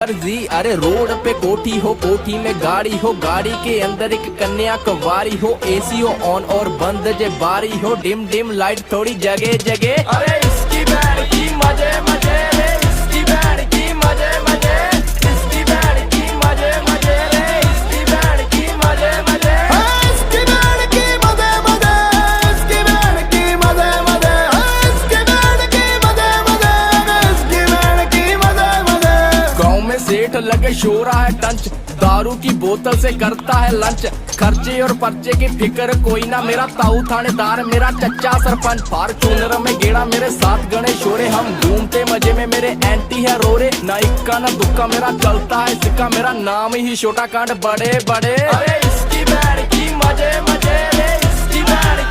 जी अरे रोड पे कोठी हो, कोठी में गाड़ी हो, गाड़ी के अंदर एक कन्या कवारी हो, एसी हो ऑन और बंद जे बारी हो, डिम डिम लाइट थोड़ी जगह जगह। अरे इसकी बैंड की मजे मजे रे, इसकी बैंड की मजे मजे, इसकी बैंड की मजे मजे रे, इसकी बैंड की मजे मजे, इसकी बैंड की मजे मजे, इसकी बैंड की मजे मजे, इसकी बैंड की मजे मजे, इसकी बैंड की मजे मजे। गाँव में सेठ लगे शोरा है टंच, दारू की बोतल से करता है लंच, खर्चे और पर्चे की फिक्र कोई ना, मेरा ताऊ थानेदार मेरा चच्चा सरपंच, फॉर्च्यूनर में गेड़ा मेरे साथ गणे शोरे, हम घूमते मजे में मेरे एंटी है रोरे, ना इक्का ना दुक्का मेरा चलता है सिक्का, मेरा नाम ही छोटा कांड बड़े बड़े। अरे इसकी बैंड की मजे मजे रे, इसकी बैंड